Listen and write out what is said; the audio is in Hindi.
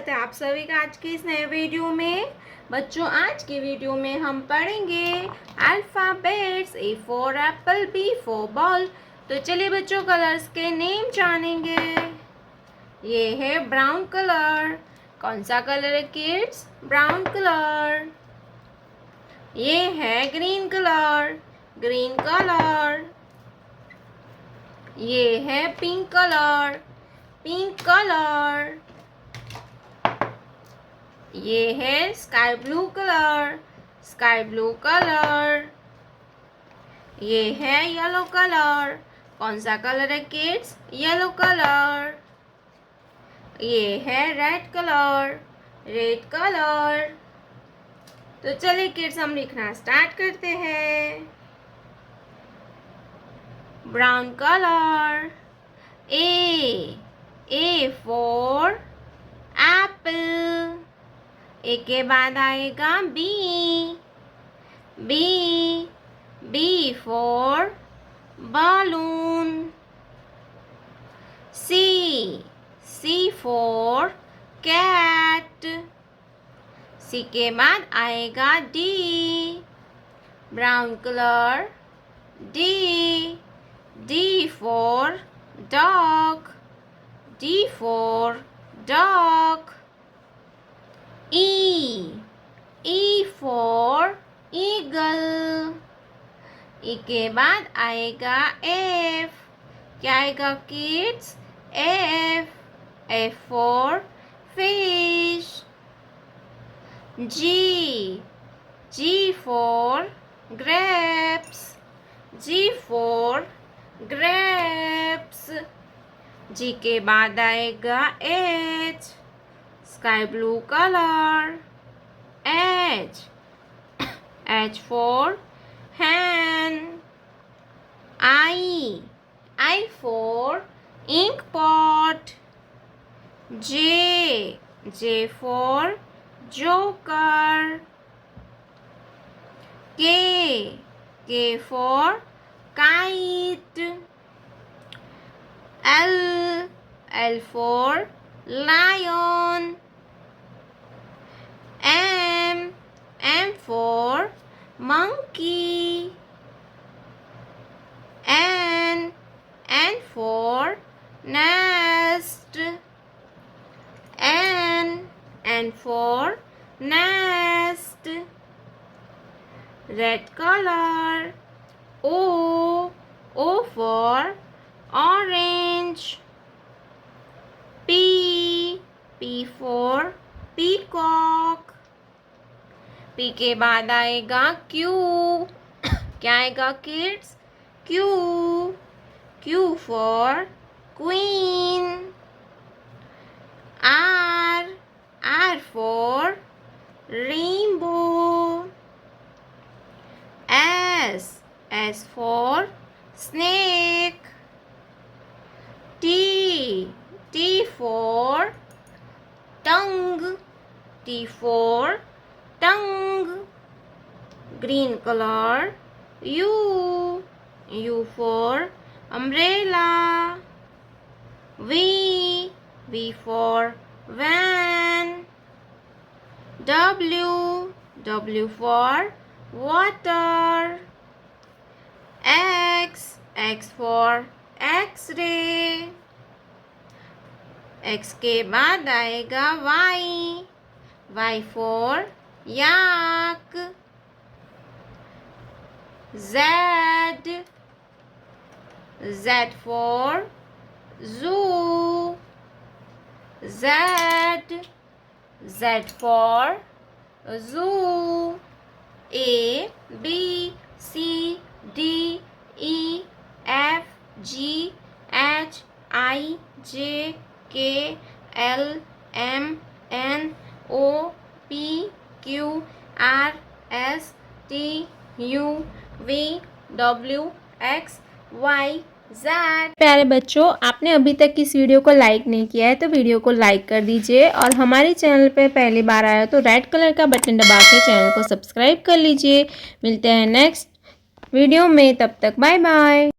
स्वागत है आप सभी का आज के इस नए वीडियो में। बच्चों, आज की वीडियो में हम पढ़ेंगे alphabets. A for apple, B for ball. तो चलिए बच्चों, कलर्स के नेम जानेंगे। ये है ब्राउन कलर। कौन सा कलर है किड्स? Brown colour. ये है ग्रीन कलर। Green colour. ये है पिंक कलर। Pink colour. ये है sky blue colour. Sky blue colour. ये है येलो कलर। कौन सा कलर है किड्स? Yellow colour. ये है रेड कलर। Red colour. तो चलिए किड्स, हम लिखना स्टार्ट करते हैं। Brown colour. A for apple. A के बाद आएगा B. B for balloon। C for cat. C के बाद आएगा D. Brown colour. D for dog. D for dog. E for eagle। E के बाद आएगा F। क्या आएगा kids? F for fish। G for grapes। G for grapes। G के बाद आएगा H। Sky blue colour. H for hen। I for ink pot। J for joker। K for kite। L for lion। M for monkey। N for nest। N for nest। Red color। O for orange। P for peacock। P के बाद आएगा Q। क्या आएगा kids? Q for queen। R for rainbow। S for snake। T for tongue। T for tongue। Green color। U for umbrella। V for van। W for water। X for X-ray। X के बाद आएगा Y for yak। Z for zoo। Z for zoo। A B C D E F G H I J K L M N O P Q R S T U V W X Y Z। प्यारे बच्चों, आपने अभी तक इस वीडियो को लाइक नहीं किया है तो वीडियो को लाइक कर दीजिए, और हमारे चैनल पे पहली बार आया तो रेड कलर का बटन दबा के चैनल को सब्सक्राइब कर लीजिए। मिलते हैं नेक्स्ट वीडियो में, तब तक बाय बाय।